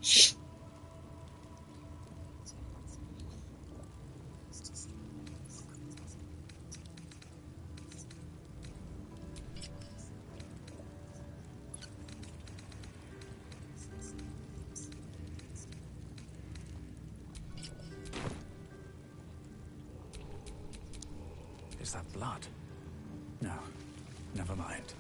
Is that blood? No, never mind.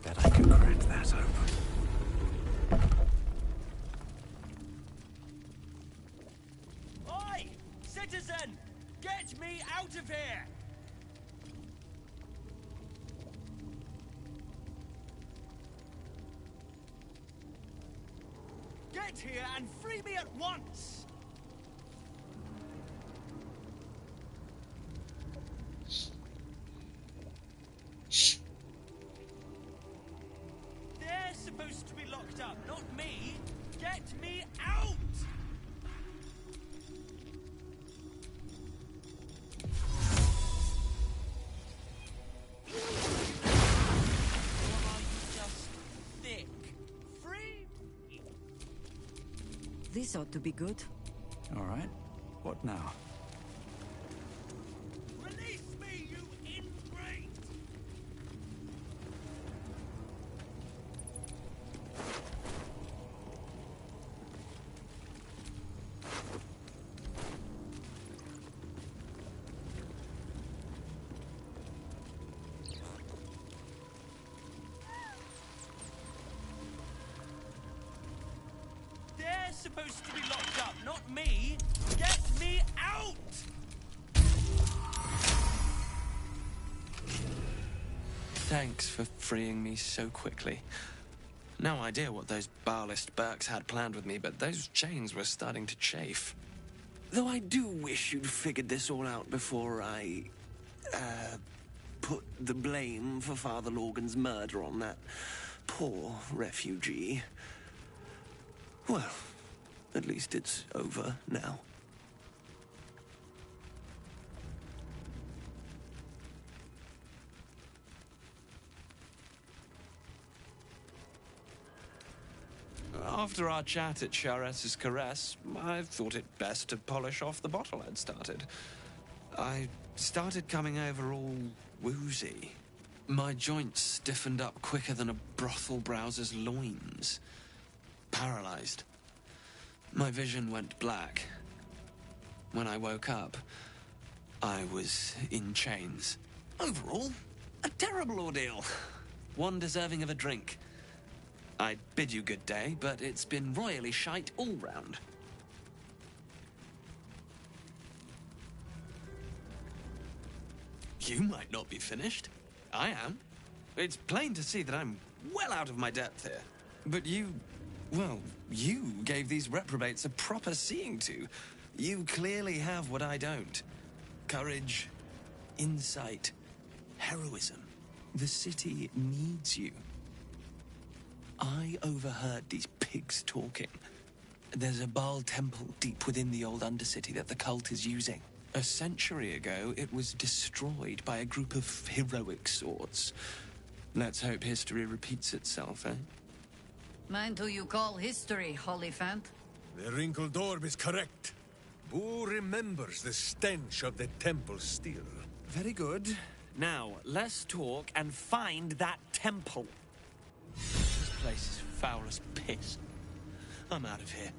Bet I can crack that open. Oi! Citizen! Get me out of here! Get here and free me at once! locked up, not me! Get me out! Or are you just thick? Free? This ought to be good. All right. What now? Release me, you ingrate! They're supposed to be locked up, not me! Get me out! Thanks for freeing me so quickly. No idea what those Barlist Burks had planned with me, but those chains were starting to chafe. Though I do wish you'd figured this all out before I, put the blame for Father Lorgan's murder on that poor refugee. Well, at least it's over now. After our chat at Charessa's Caress, I thought it best to polish off the bottle I'd started. I started coming over all woozy. My joints stiffened up quicker than a brothel browser's loins. Paralyzed. My vision went black. When I woke up, I was in chains. Overall, a terrible ordeal. One deserving of a drink. I'd bid you good day, but it's been royally shite all round. You might not be finished. I am. It's plain to see that I'm well out of my depth here. But you gave these reprobates a proper seeing to. You clearly have what I don't. Courage, insight, heroism. The city needs you. I overheard these pigs talking. There's a Baal temple deep within the old Undercity that the cult is using. A century ago, it was destroyed by a group of heroic sorts. Let's hope history repeats itself, eh? Mind who you call history, Holyphant? The wrinkled orb is correct. Who remembers the stench of the temple steel? Very good. Now, let's talk and find that temple. This place is foul as piss. I'm out of here.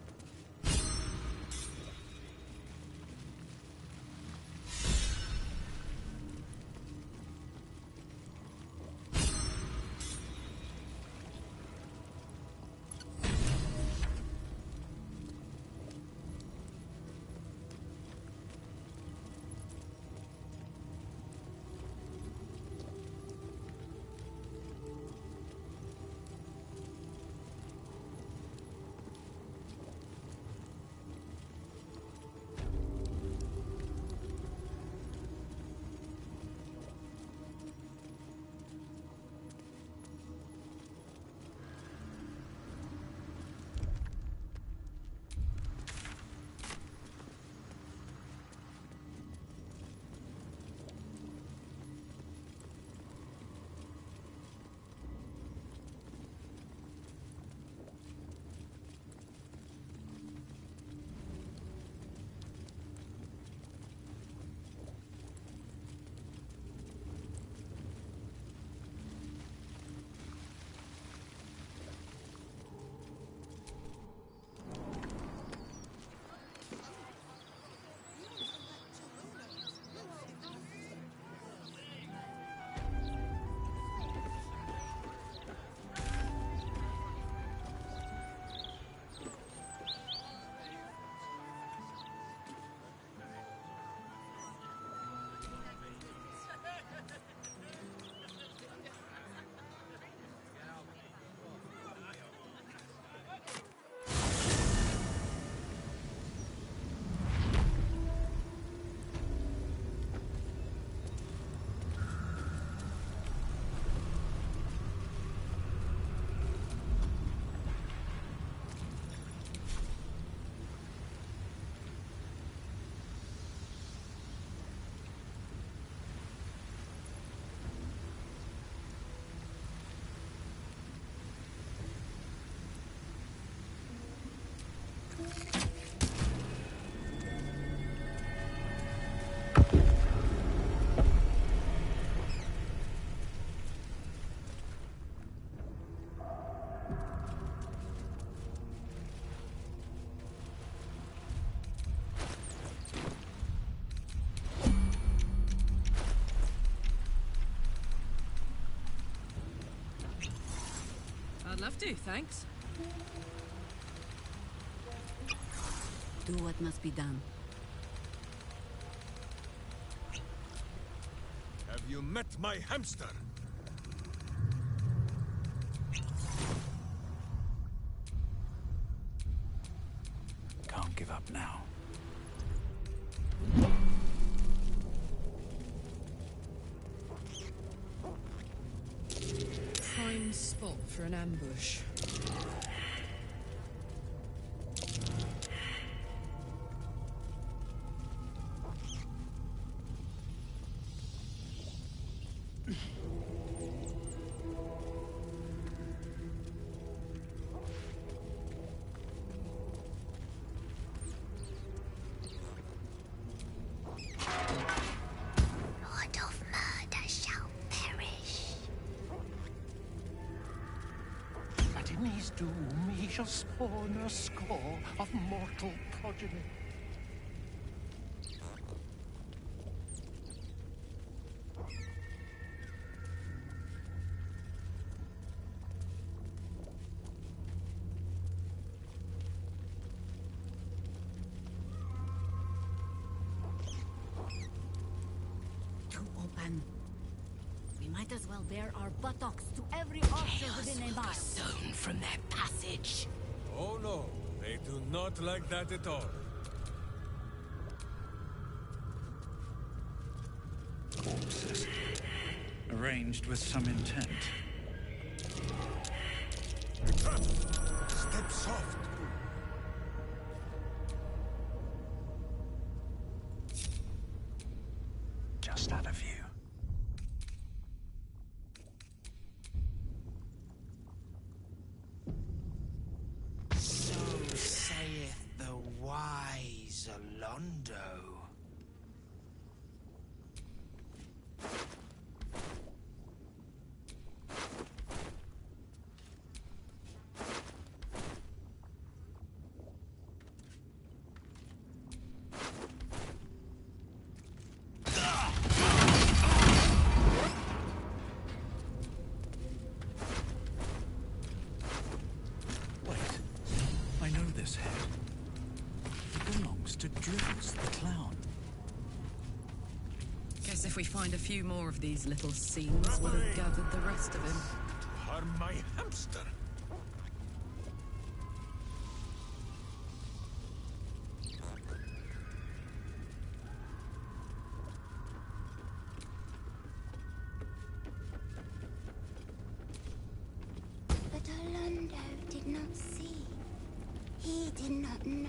Do, thanks. Do what must be done. Have you met my hamster? Can't give up now. Prime spot for an ambush. Lord of murder shall perish. But in his doom he shall spawn a score of mortal progeny. To open. We might as well bare our buttocks to every archer within a mile. Sown from their passage. Oh no, they do not like that at all. Corpses. Arranged with some intent. Step soft. Just out of view. So saith the wise Alondo. Wait. I know this head. It belongs to Drills, the clown. Guess if we find a few more of these little scenes, we'll have gathered the rest of him. Harm my hamster. But Orlando did not see. He did not know.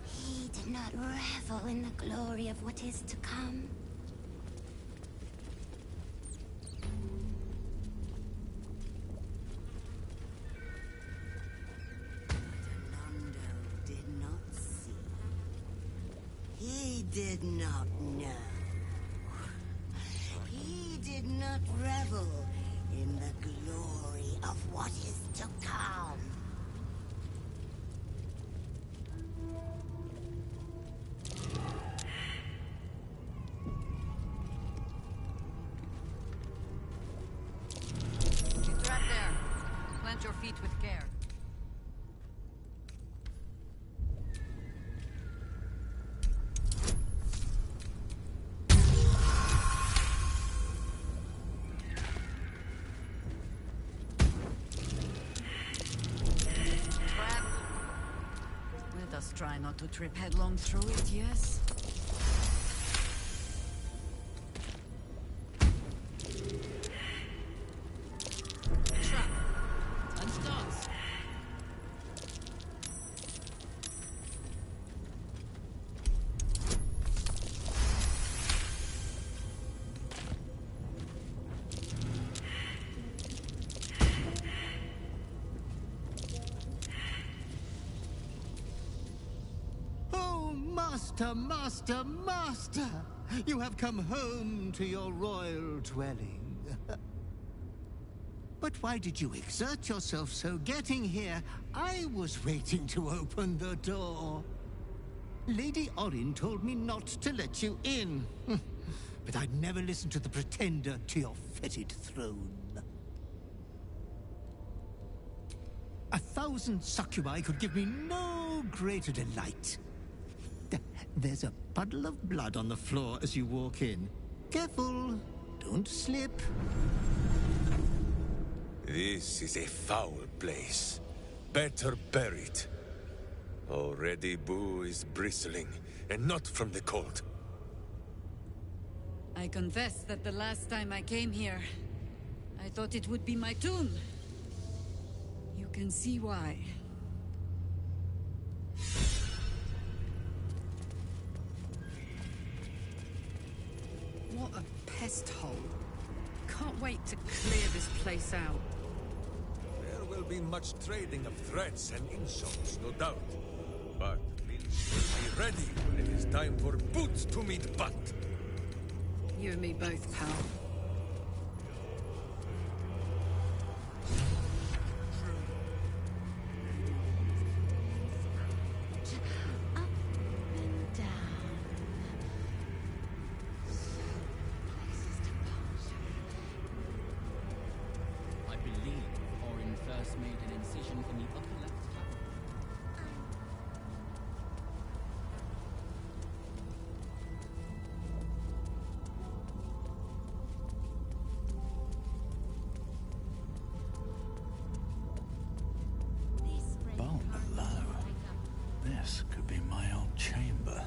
He did not revel in the glory of what is to come. Orlando did not see. He did not know. He did not revel in the glory of what is to come. She's trapped there. Plant your feet with care. Trap. Let us try not to trip headlong through it, yes? Trap. Time to dance. Oh, master, master, master! You have come home to your royal dwelling. But why did you exert yourself so getting here? I was waiting to open the door. Lady Orin told me not to let you in. But I'd never listen to the pretender to your fetid throne. 1,000 succubi could give me no greater delight. There's a puddle of blood on the floor as you walk in. Careful, don't slip. This is a foul place. Better bury it. Already Boo is bristling, and not from the cold. I confess that the last time I came here, I thought it would be my tomb. You can see why. What a pest hole. Can't wait to clear this place out. There will be much trading of threats and insults, no doubt. But Vince will be ready when it is time for boots to meet butt. You and me both, pal. Up and down. Places to pass. I believe Orin first made an incision in the upper left hand. Bone below. This could be my old chamber.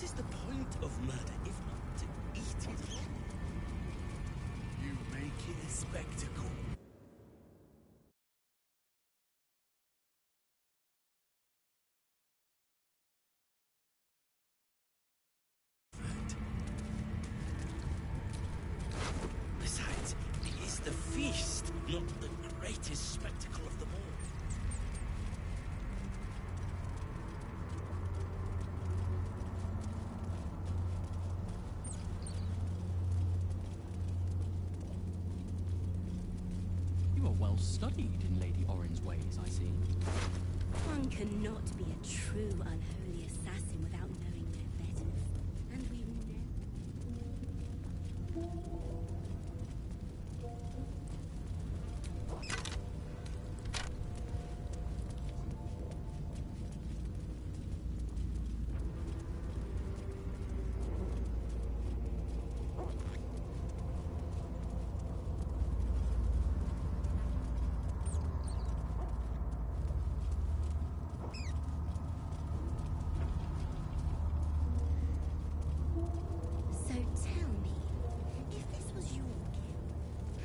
What is the point of murder if not to eat it? You make it a spectacle. Besides, it is the feast, not the greatest spectacle of them all. You are well studied in Lady Orin's ways, I see. One cannot be a true unholy assassin without knowing their betters. And we've never... So tell me, if this was your kill,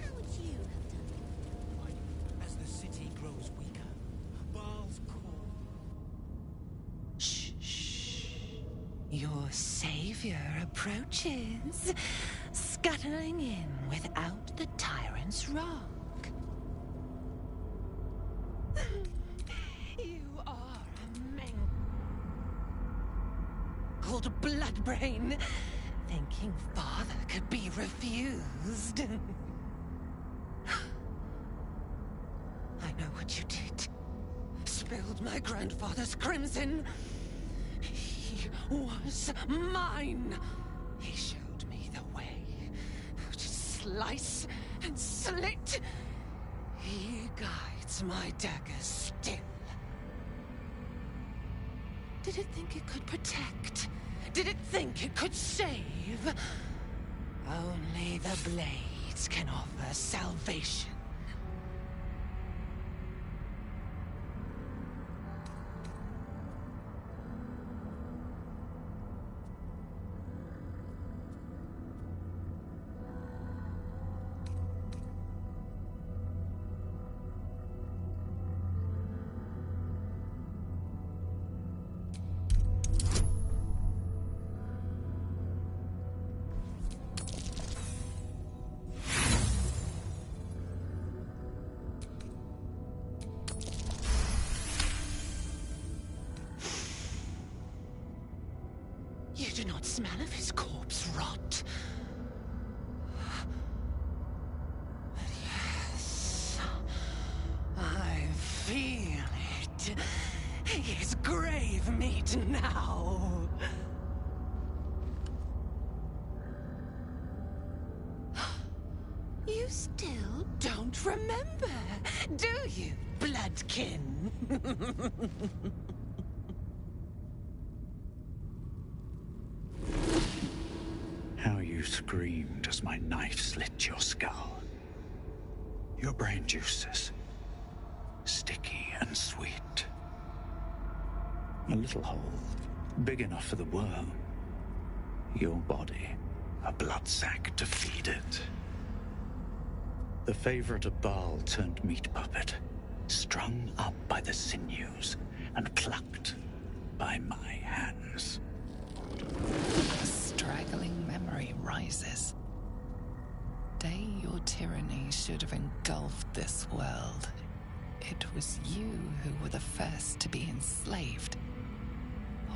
how would you have done it? As the city grows weaker, Baal's call. Shh, shh. Your savior approaches, scuttling in without the tyrant's rock. You are a mangled bloodbrain, thinking father could be refused. I know what you did. Spilled my grandfather's crimson. He was mine. He showed me the way to slice and slit. He guides my daggers still. Did it think it could protect? Did it think it could save? Only the blades can offer salvation. You do not smell of his corpse rot. But yes, I feel it. He is grave meat now. You still don't remember, do you, bloodkin? How you screamed as my knife slit your skull. Your brain juices, sticky and sweet. A little hole, big enough for the worm. Your body, a blood sac to feed it. The favorite of Baal turned meat puppet, strung up by the sinews and plucked by my hands. A straggling memory rises. Day your tyranny should have engulfed this world. It was you who were the first to be enslaved.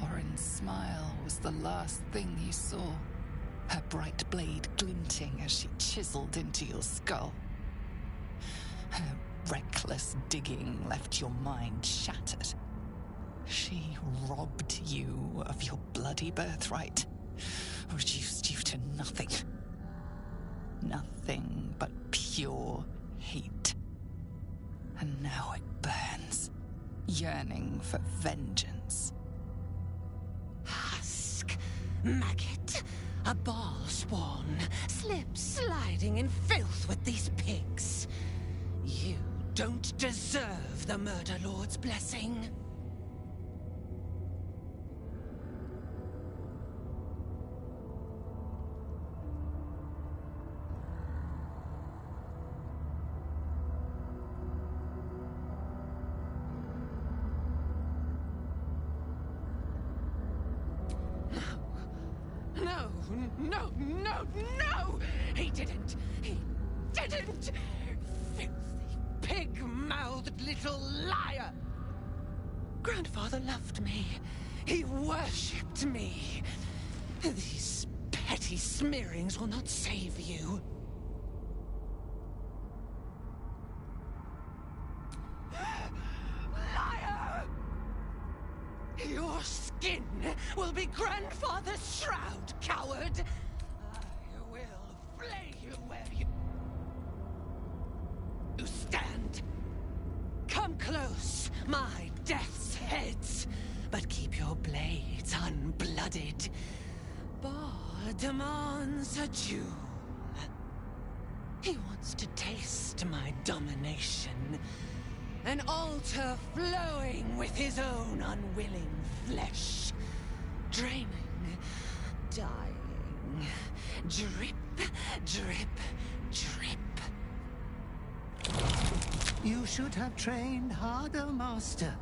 Orin's smile was the last thing you saw, her bright blade glinting as she chiseled into your skull. Her reckless digging left your mind shattered. She robbed you of your bloody birthright, reduced you to nothing. Nothing but pure hate. And now it burns, yearning for vengeance. Husk, maggot, a Baal spawn, sliding in filth with these pigs. You don't deserve the Murder Lord's blessing. No, no, no! He didn't! He didn't! Filthy, pig-mouthed little liar! Grandfather loved me. He worshipped me. These petty smearings will not save you. Liar! Your skin will be Grandfather's shroud, coward! I will flay you where you stand. Come close, my death's heads, but keep your blades unblooded. Bar demands a jewel. He wants to taste my domination. An altar flowing with his own unwilling flesh. Draining, dying. Drip, drip, drip. You should have trained harder, Master.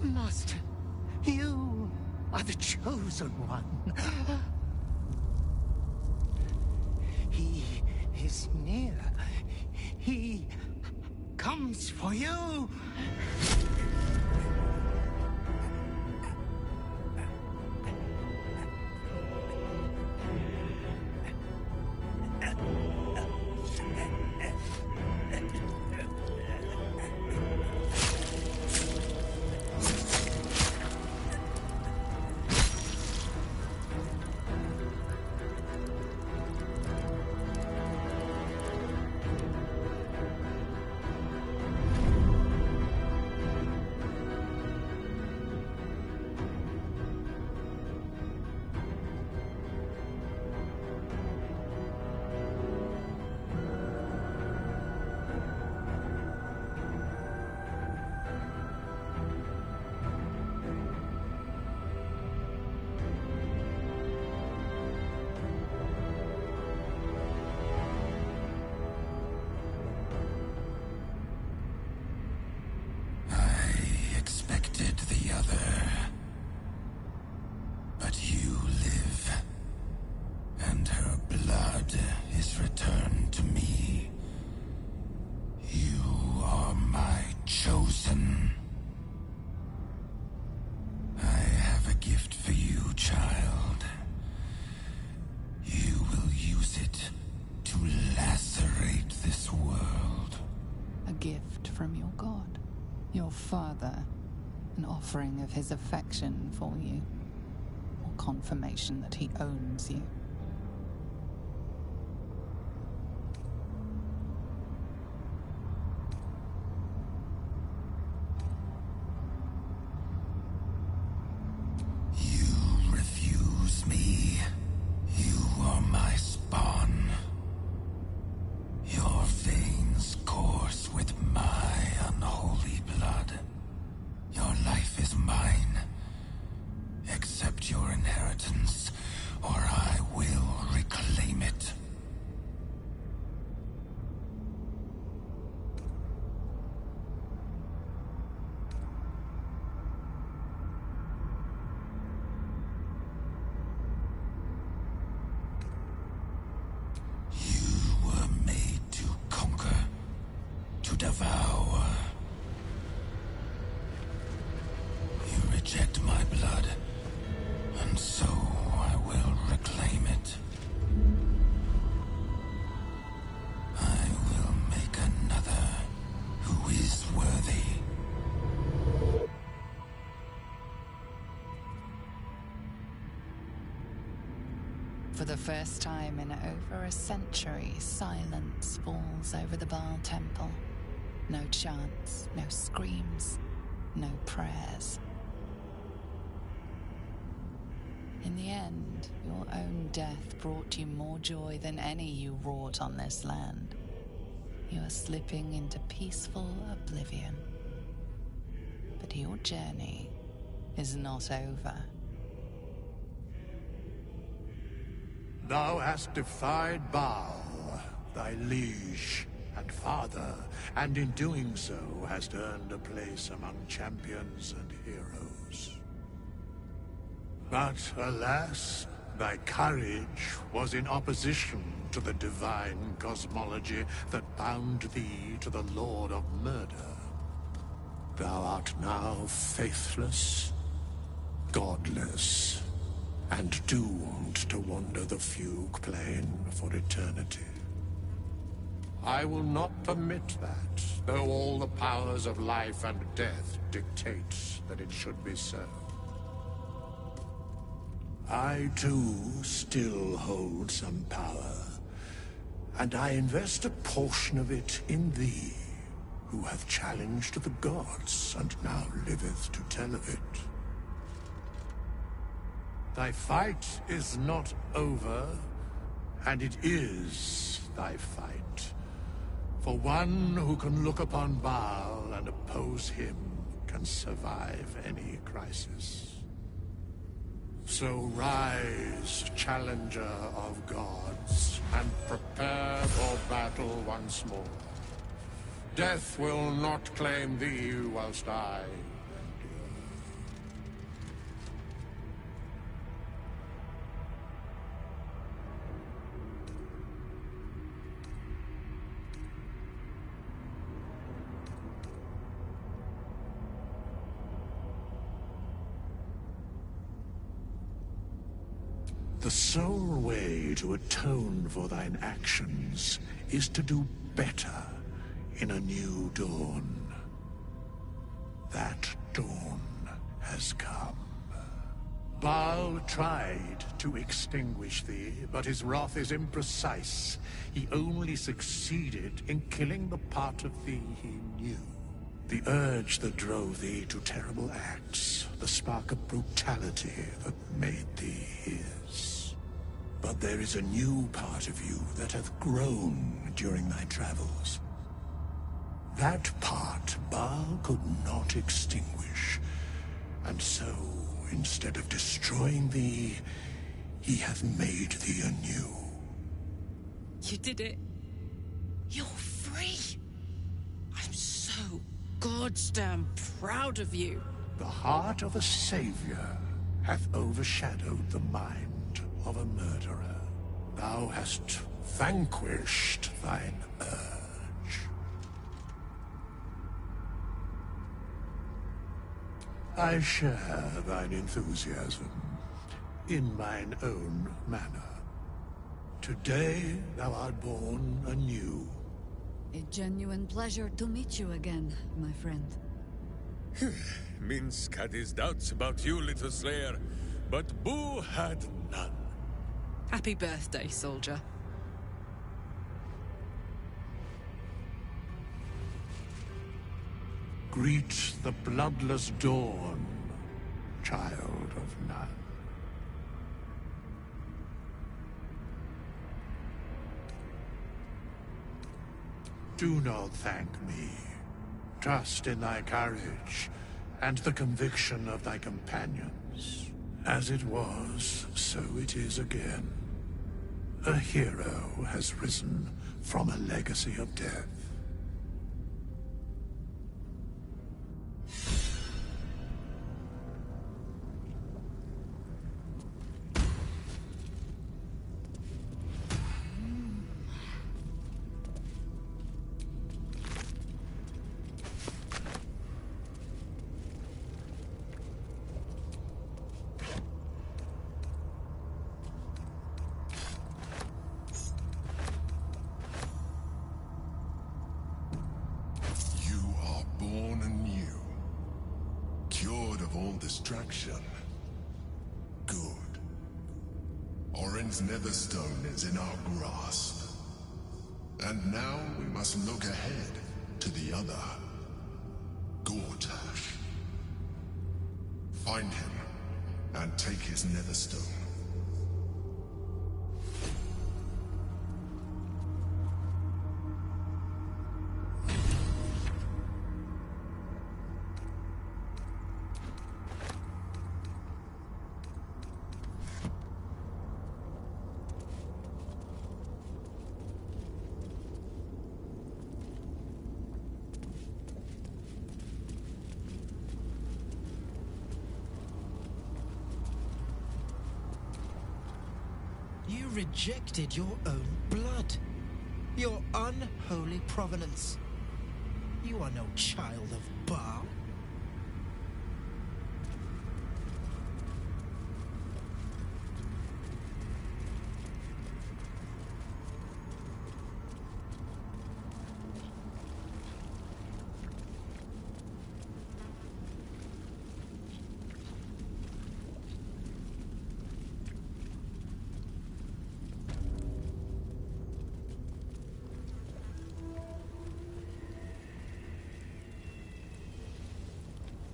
Master, you are the chosen one. He is near. He comes for you. from your god, your father, an offering of his affection for you, or confirmation that he owns you. You refuse me. You are my spawn. Your veins course with my unholy blood. Your life is mine. Accept your inheritance, or I will reclaim it. You were made to conquer, to devour. You reject my blood, and so I will reclaim it. I will make another who is worthy. For the first time in over a century, silence falls over the Baal temple. No chants, no screams, no prayers. In the end, your own death brought you more joy than any you wrought on this land. You are slipping into peaceful oblivion. But your journey is not over. Thou hast defied Baal, thy liege and father, and in doing so hast earned a place among champions and heroes. But alas, thy courage was in opposition to the divine cosmology that bound thee to the Lord of Murder. Thou art now faithless, godless, and doomed to wander the fugue plane for eternity. I will not permit that, though all the powers of life and death dictate that it should be so. I, too, still hold some power, and I invest a portion of it in thee, who hath challenged the gods and now liveth to tell of it. Thy fight is not over, and it is thy fight. For one who can look upon Baal and oppose him can survive any crisis. So rise, challenger of gods, and prepare for battle once more. Death will not claim thee whilst I endure. The sole way to atone for thine actions is to do better in a new dawn. That dawn has come. Baal tried to extinguish thee, but his wrath is imprecise. He only succeeded in killing the part of thee he knew. The urge that drove thee to terrible acts, the spark of brutality that made thee his. But there is a new part of you that hath grown during thy travels. That part Baal could not extinguish, and so, instead of destroying thee, he hath made thee anew. You did it. You're free. I'm so goddamn proud of you. The heart of a savior hath overshadowed the mind of a murderer. Thou hast vanquished thine urge. I share thine enthusiasm, in mine own manner. Today thou art born anew, A genuine pleasure to meet you again, my friend. Minsk had his doubts about you, little slayer, but Boo had none. Happy birthday, soldier. Greet the bloodless dawn, child of none. Do not thank me. Trust in thy courage and the conviction of thy companions. As it was, so it is again. A hero has risen from a legacy of death. Distraction. Good. Orin's Netherstone is in our grasp. And now we must look ahead to the other. Gortash. Find him and take his Netherstone. You rejected your own blood. Your unholy provenance. You are no child of Baal.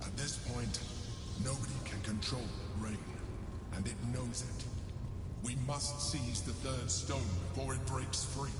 At this point, nobody can control rain, and it knows it. We must seize the third stone before it breaks free.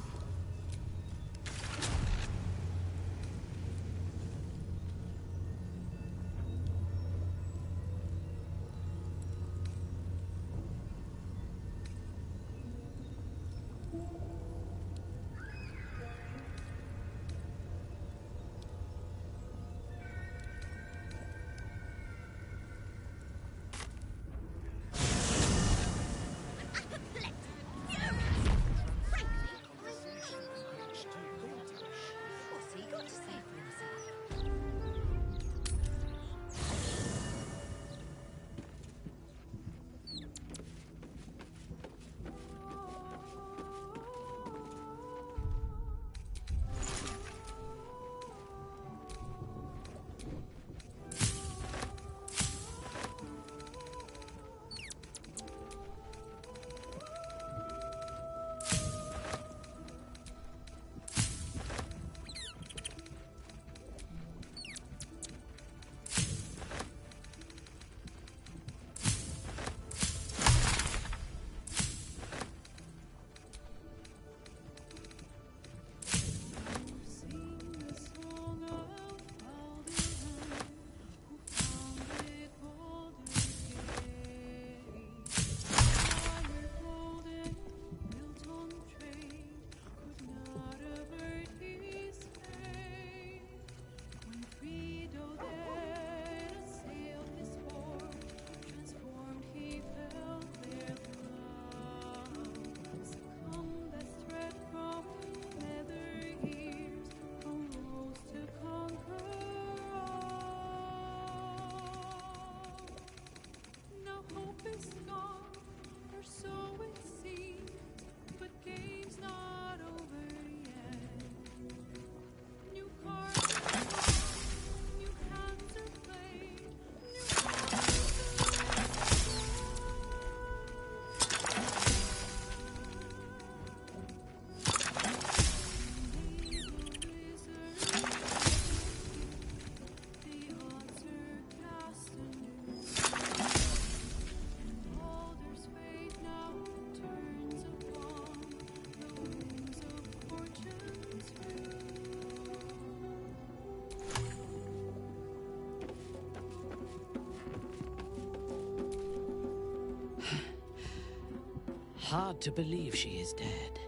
hard to believe she is dead,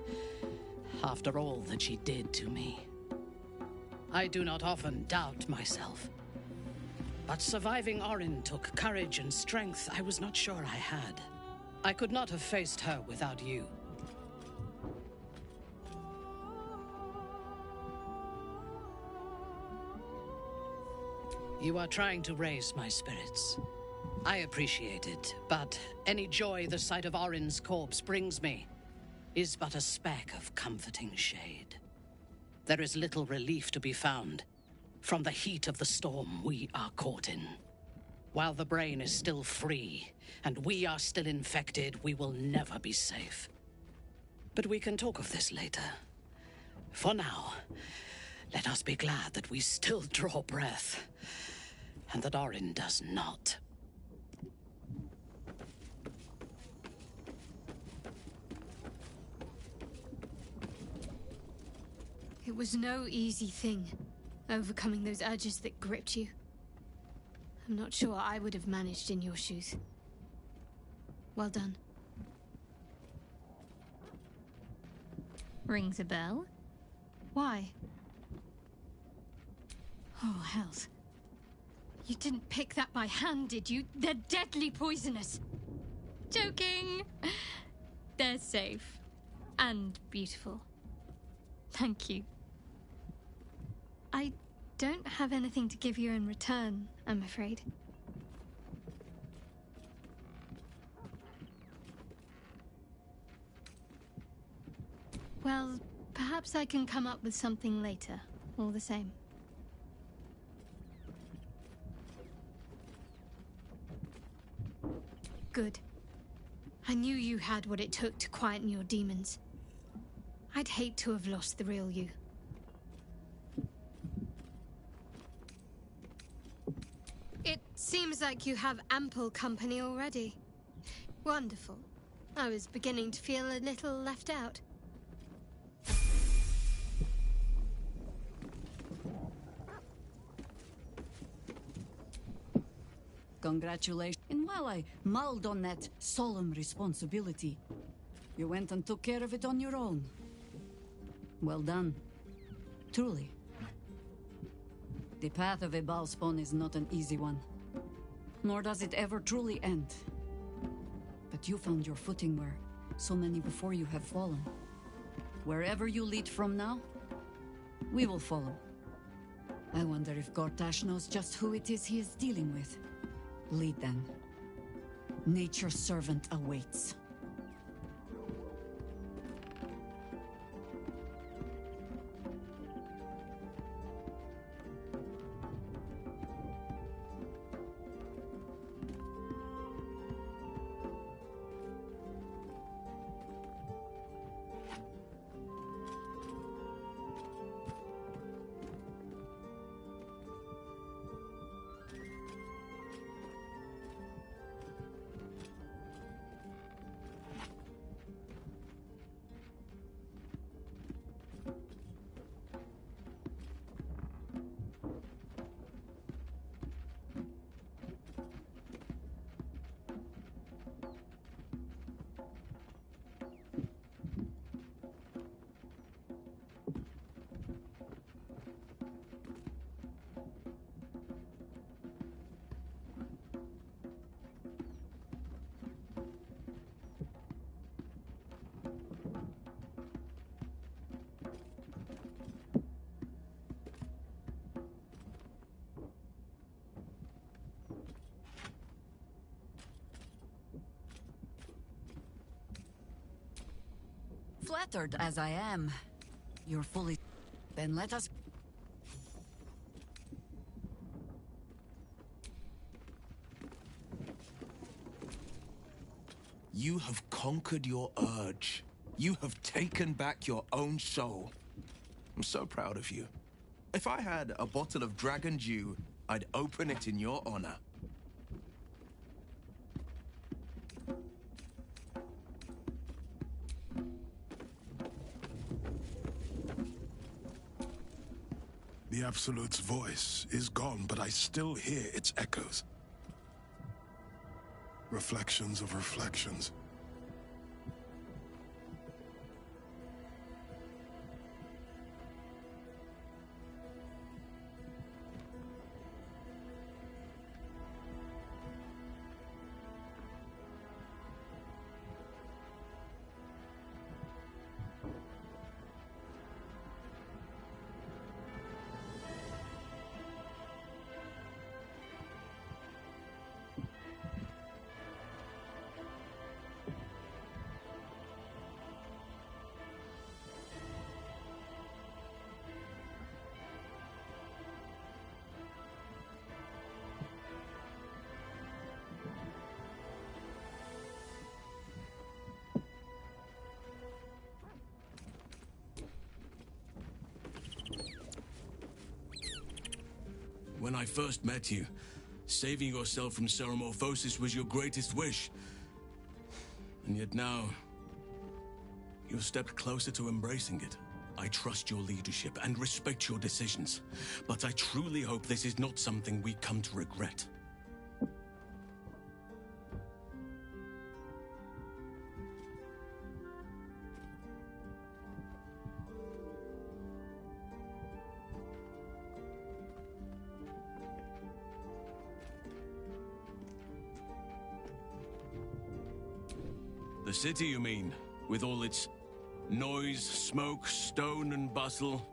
after all that she did to me. I do not often doubt myself. But surviving Orin took courage and strength I was not sure I had. I could not have faced her without you. You are trying to raise my spirits. I appreciate it, but any joy the sight of Orin's corpse brings me is but a speck of comforting shade. There is little relief to be found from the heat of the storm we are caught in. While the brain is still free, and we are still infected, we will never be safe. But we can talk of this later. For now, let us be glad that we still draw breath, and that Orin does not. It was no easy thing, overcoming those urges that gripped you. I'm not sure I would have managed in your shoes. Well done. Rings a bell? Why? Oh, hells. You didn't pick that by hand, did you? They're deadly poisonous. Joking! They're safe. And beautiful. Thank you. I don't have anything to give you in return, I'm afraid. Well, perhaps I can come up with something later, all the same. Good. I knew you had what it took to quieten your demons. I'd hate to have lost the real you. It seems like you have ample company already. Wonderful. I was beginning to feel a little left out. Congratulations. And while I mulled on that solemn responsibility, you went and took care of it on your own. Well done. Truly. The path of a Balspawn is not an easy one. Nor does it ever truly end. But you found your footing where so many before you have fallen. Wherever you lead from now, we will follow. I wonder if Gortash knows just who it is he is dealing with. Lead then. Nature's servant awaits. Flattered as I am, you're fully... Then let us... You have conquered your urge. You have taken back your own soul. I'm so proud of you. If I had a bottle of dragon dew, I'd open it in your honor. The Absolute's voice is gone, but I still hear its echoes. Reflections of reflections. When I first met you, saving yourself from Ceramorphosis was your greatest wish. And yet now, you've stepped closer to embracing it. I trust your leadership and respect your decisions, but I truly hope this is not something we come to regret. The city, you mean? With all its noise, smoke, stone, and bustle?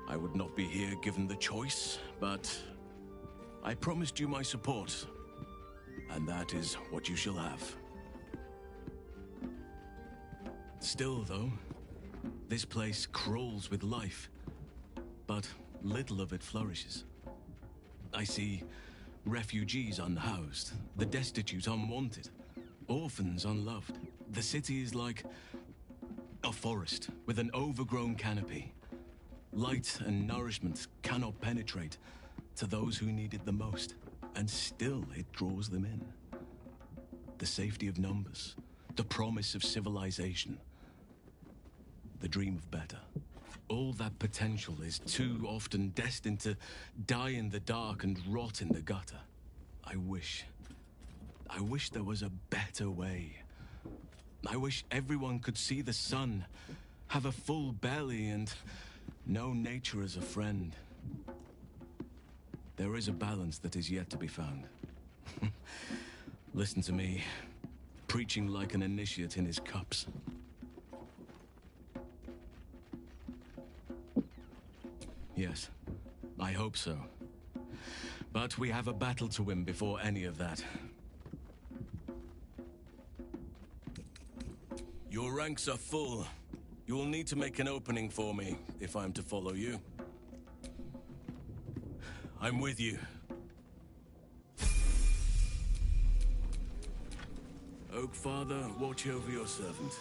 I would not be here given the choice, but I promised you my support, and that is what you shall have. Still, though, this place crawls with life, but little of it flourishes. I see refugees unhoused, the destitute unwanted, orphans unloved. The city is like a forest with an overgrown canopy. Light and nourishment cannot penetrate to those who need it the most, and still it draws them in. The safety of numbers, the promise of civilization, the dream of better. All that potential is too often destined to die in the dark and rot in the gutter. I wish there was a better way. I wish everyone could see the sun, have a full belly, and know nature as a friend. There is a balance that is yet to be found. Listen to me, preaching like an initiate in his cups. Yes, I hope so. But we have a battle to win before any of that. Your ranks are full. You will need to make an opening for me if I'm to follow you. I'm with you. Oak Father, watch over your servant.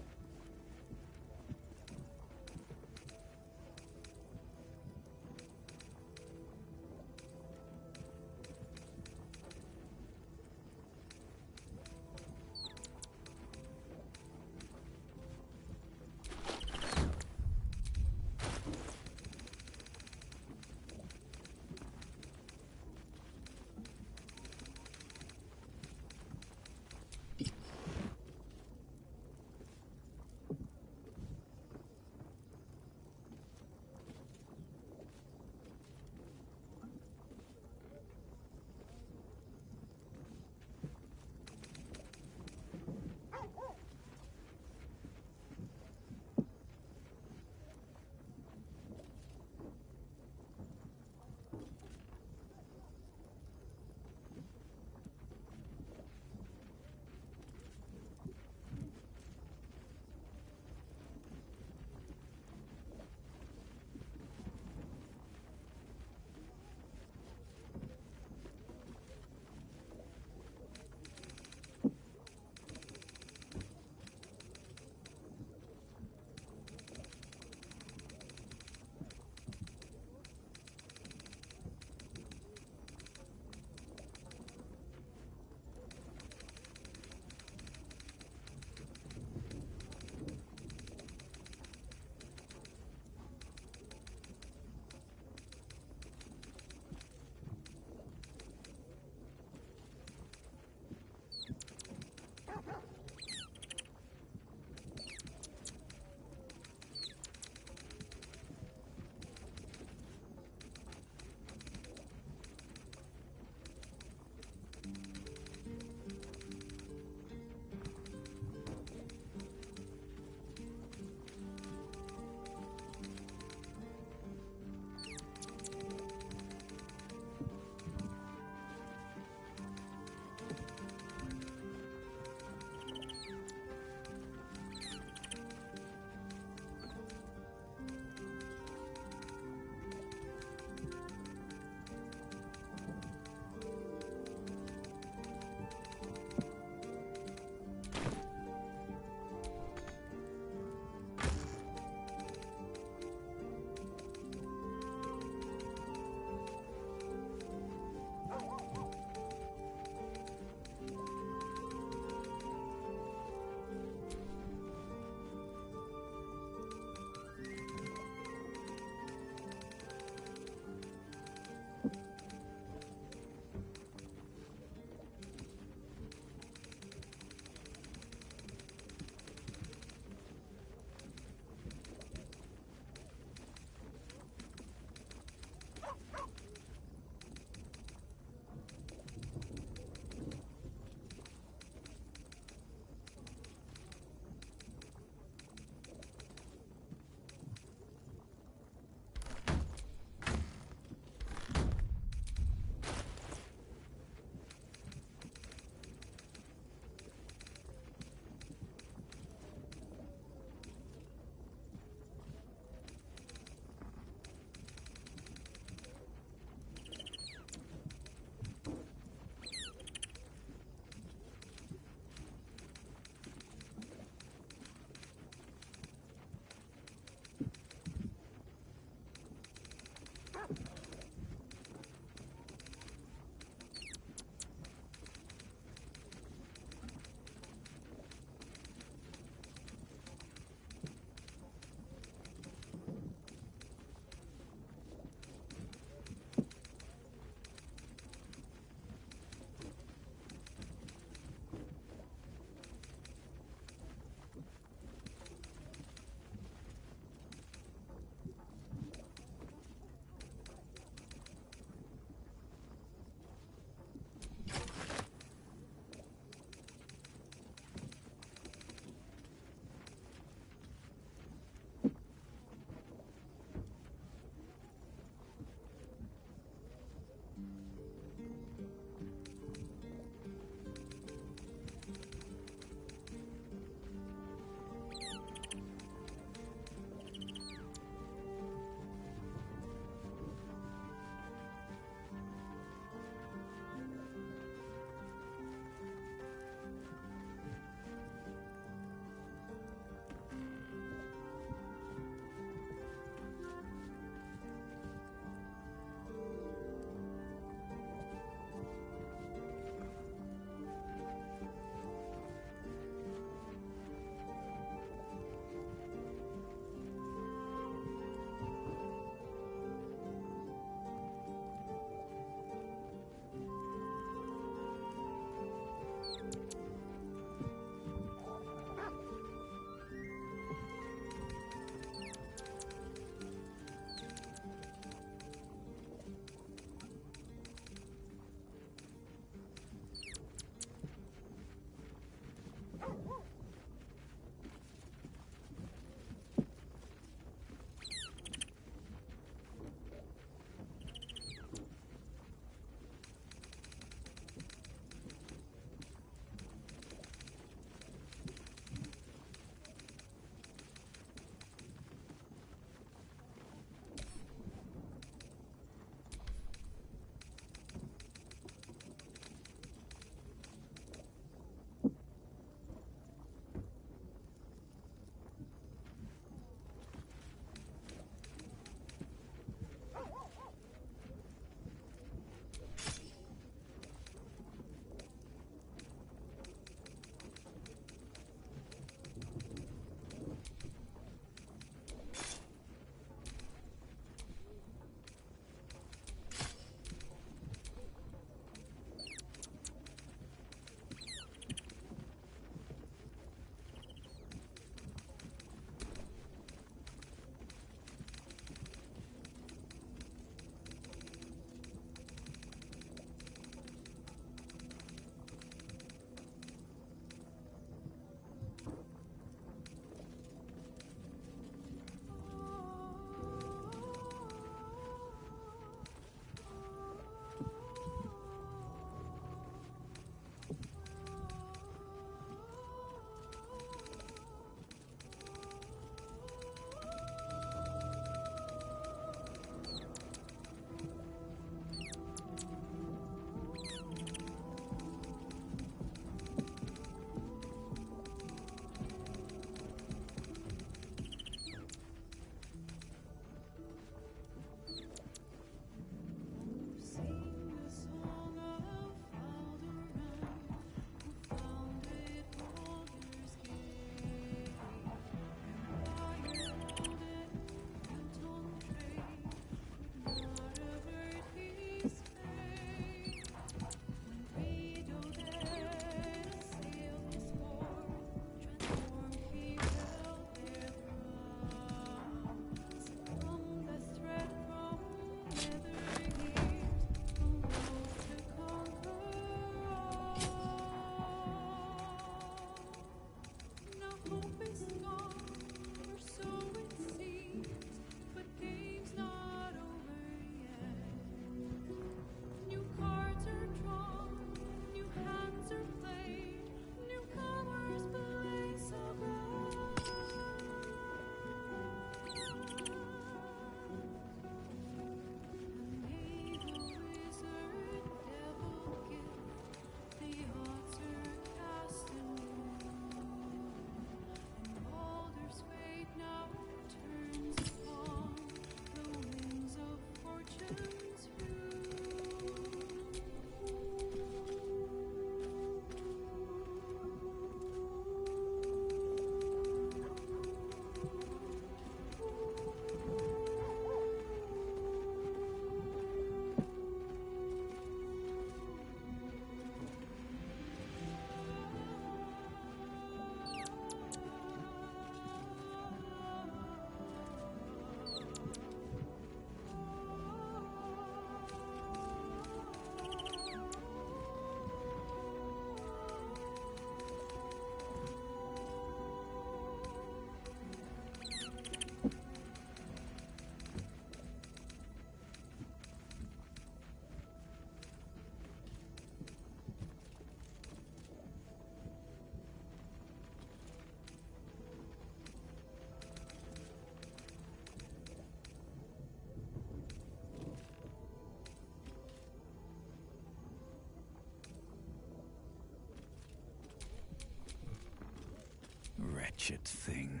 wretched thing.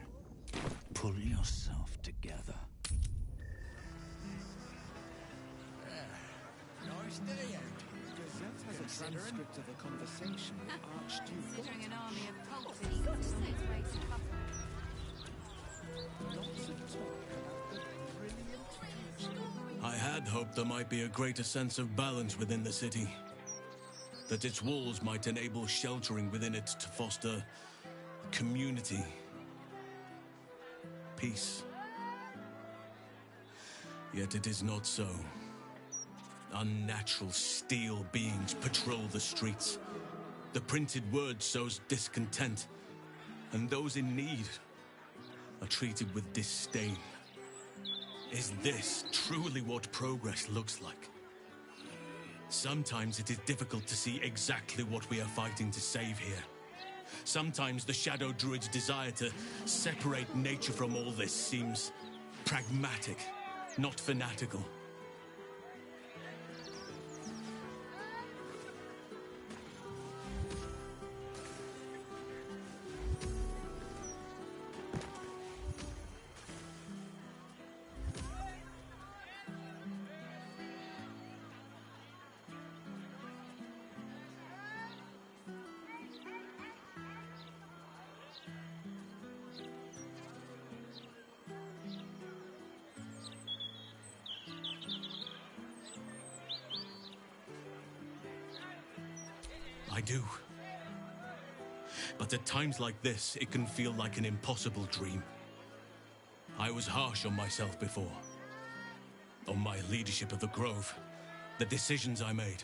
Pull yourself together. Nice day out. Gazette has a transcript of a conversation with Archduke. Considering an army of cult thieves is on its way to Buffalo. Lots of talk about the brilliant future. I had hoped there might be a greater sense of balance within the city. That its walls might enable sheltering within it to foster community, peace. Yet it is not so. Unnatural steel beings patrol the streets. The printed word sows discontent, and those in need are treated with disdain. Is this truly what progress looks like? Sometimes it is difficult to see exactly what we are fighting to save here. Sometimes the Shadow Druid's desire to separate nature from all this seems pragmatic, not fanatical. I do. But at times like this, it can feel like an impossible dream. I was harsh on myself before. On my leadership of the Grove. The decisions I made.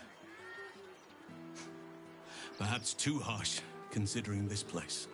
Perhaps too harsh, considering this place.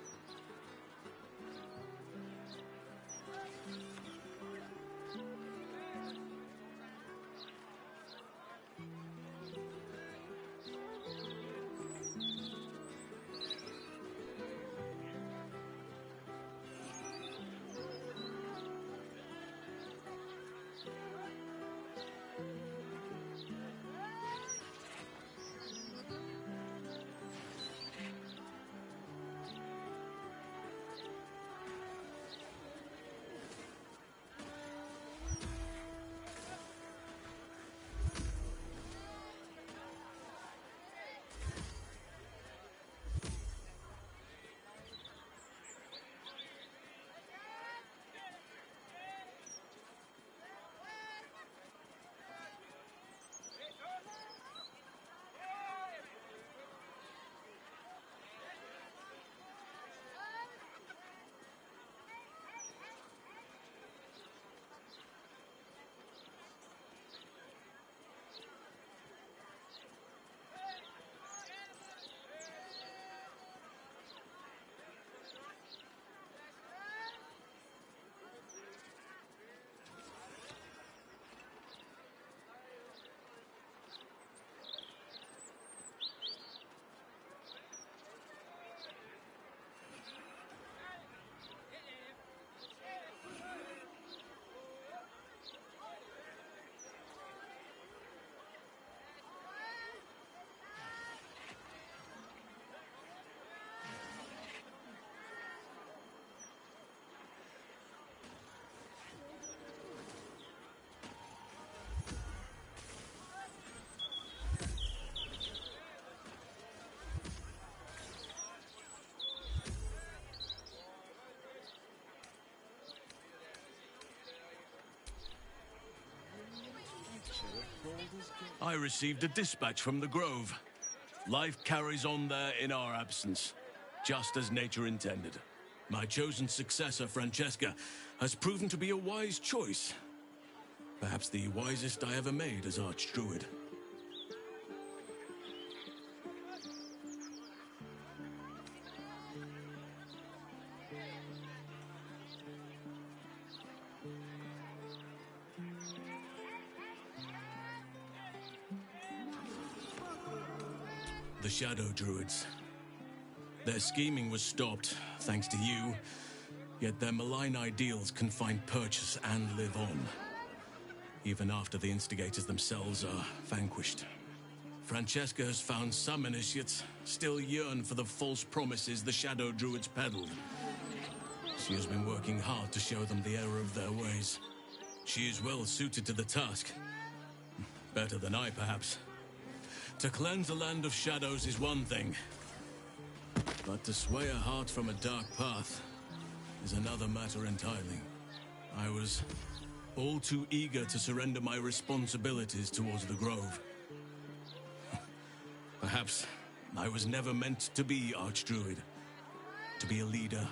I received a dispatch from the Grove. Life carries on there in our absence, just as nature intended. My chosen successor, Francesca, has proven to be a wise choice. Perhaps the wisest I ever made as Archdruid. The Shadow Druids. Their scheming was stopped, thanks to you, yet their malign ideals can find purchase and live on, even after the instigators themselves are vanquished. Francesca has found some initiates still yearn for the false promises the Shadow Druids peddled. She has been working hard to show them the error of their ways. She is well suited to the task. Better than I, perhaps. To cleanse a land of shadows is one thing, but to sway a heart from a dark path is another matter entirely. I was all too eager to surrender my responsibilities towards the Grove. Perhaps I was never meant to be Archdruid, to be a leader.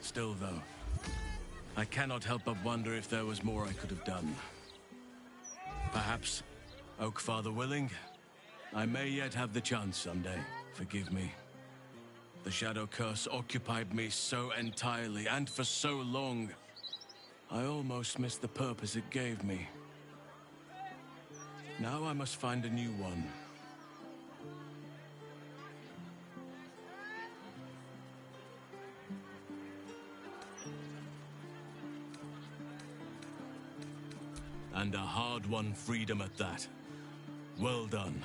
Still, though, I cannot help but wonder if there was more I could have done. Perhaps, Oakfather willing, I may yet have the chance someday. Forgive me. The Shadow Curse occupied me so entirely and for so long, I almost missed the purpose it gave me. Now I must find a new one. And a hard-won freedom at that. Well done.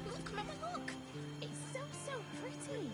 Look, Mama, look! It's so pretty!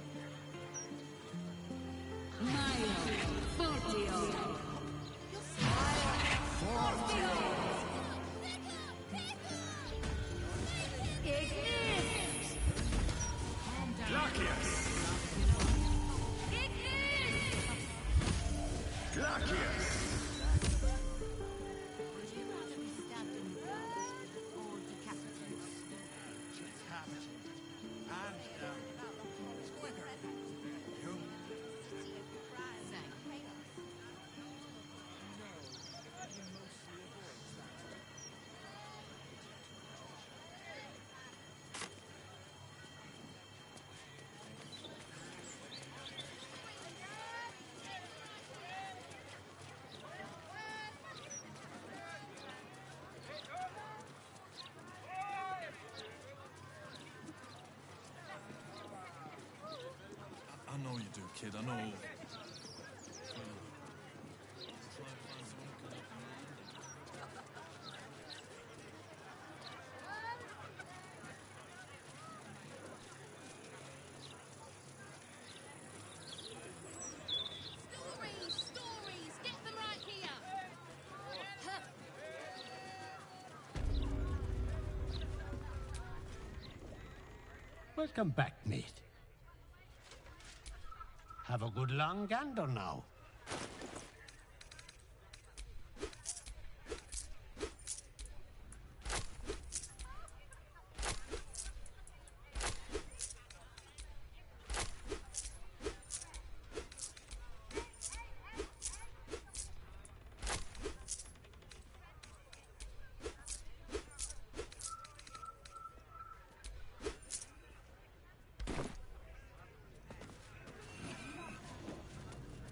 I know you do, kid. I know. Stories! Get them right here! Welcome back, mate. Have a good long gander now.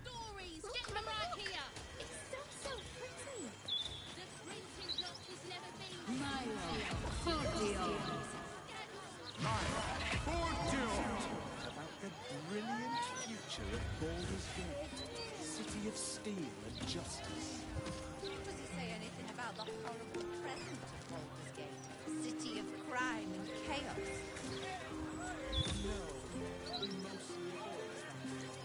Stories! Get them right here! It's so pretty! The printing block has never been... About the brilliant future of Baldur's Gate, city of steel and justice. Does it say anything about the horrible present of Baldur's Gate, city of crime and chaos? No, we mostly avoid that.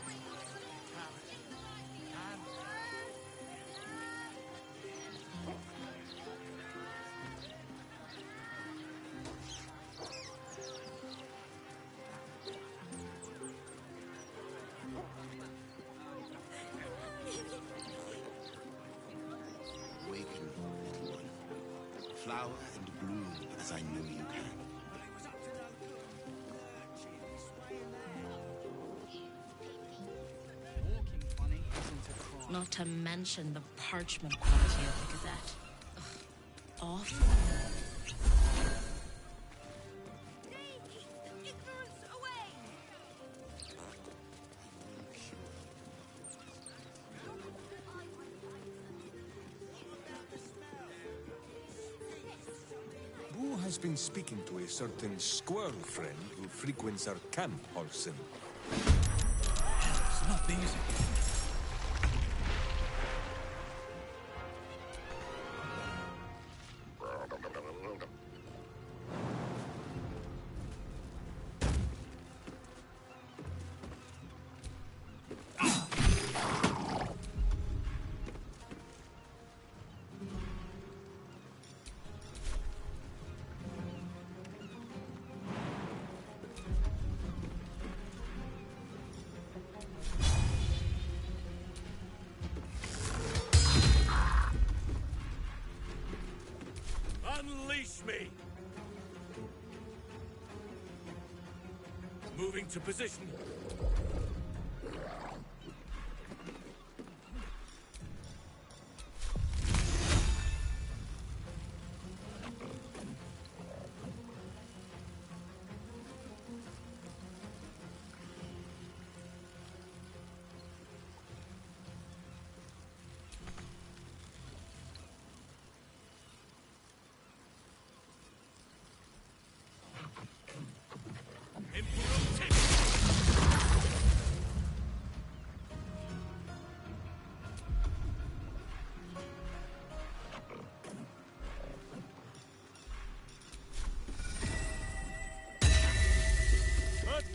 flower and bloom as I know you can. Walking funny isn't a crime. Not to mention the parchment quality of the Gazette. Ugh, awful. Who has been speaking to a certain squirrel friend who frequents our camp, Olsen? It's not these again. Unleash me! Moving to position.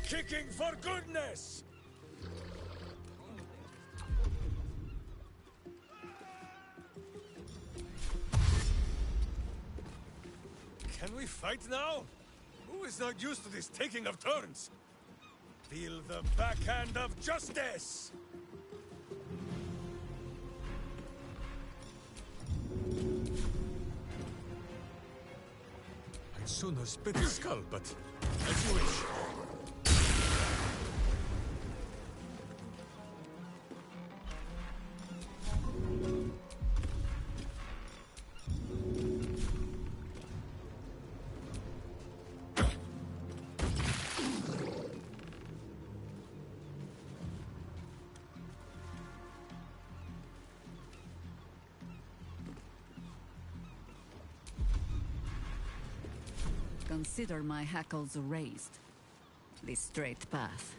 Kicking for goodness! Can we fight now? Who is not used to this taking of turns? Feel the backhand of justice! I'd sooner spit his skull, but as you wish. Consider my hackles raised. The straight path.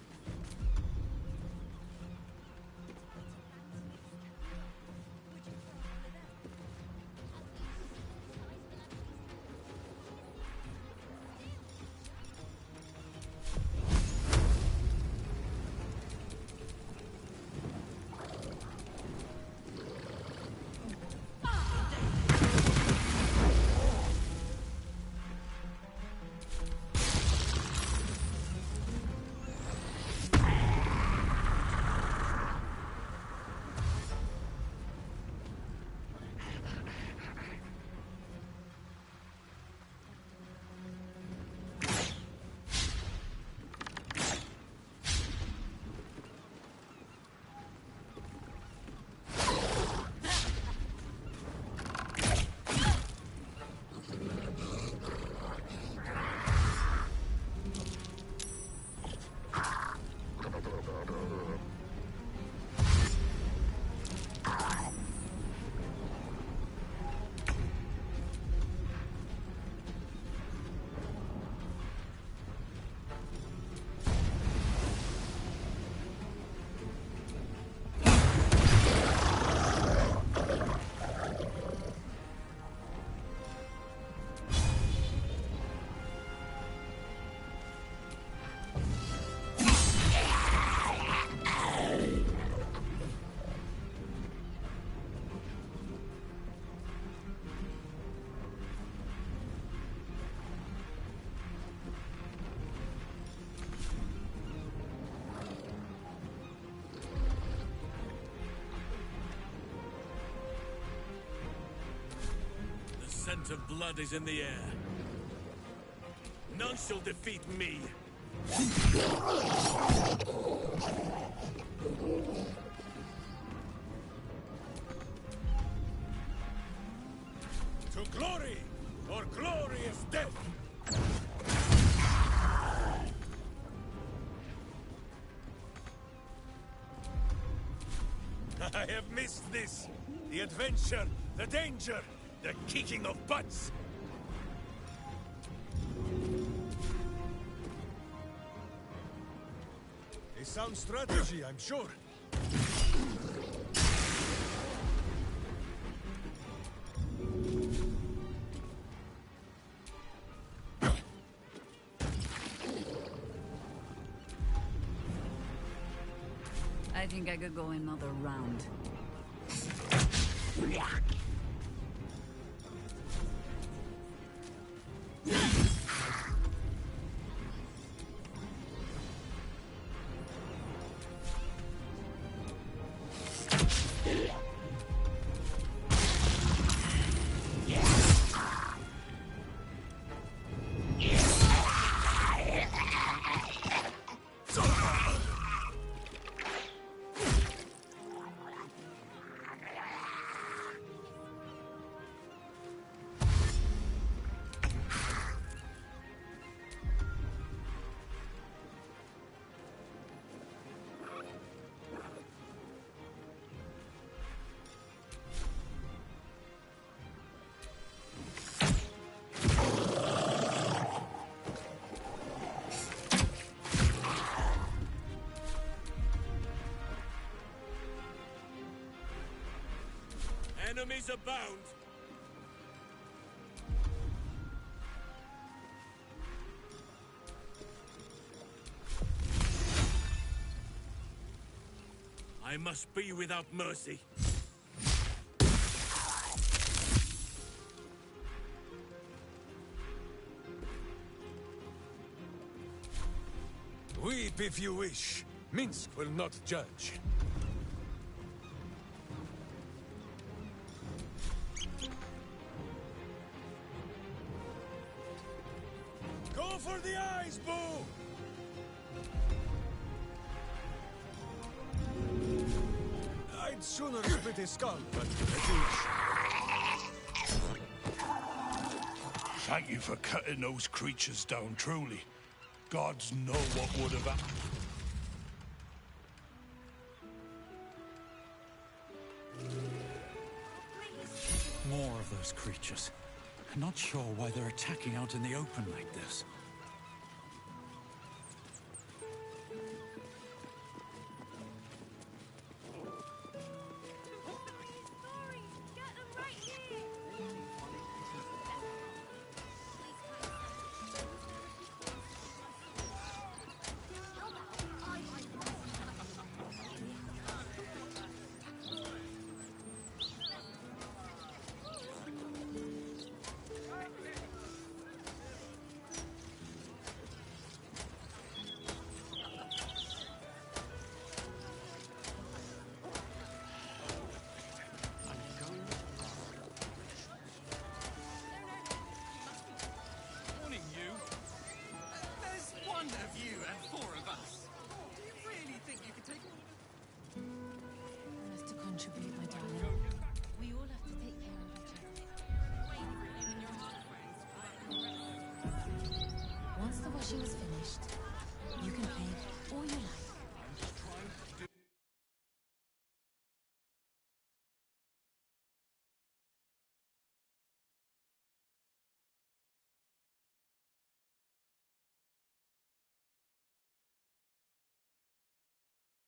scent of blood is in the air. None shall defeat me. To glory, or glorious death! I have missed this. The adventure, the danger, the kicking of butts. A sound strategy, I'm sure. I think I could go another round. Enemies abound. I must be without mercy. Weep if you wish. Minsk will not judge. Go for the eyes, Boo! I'd sooner split his skull, but Thank you for cutting those creatures down, truly. Gods know what would have happened. More of those creatures. I'm not sure why they're attacking out in the open like this. Warning you. There's one of you and four of us. Do you really think you could take all of You have to contribute, my darling. We all have to take care of each other. Once the washing is finished,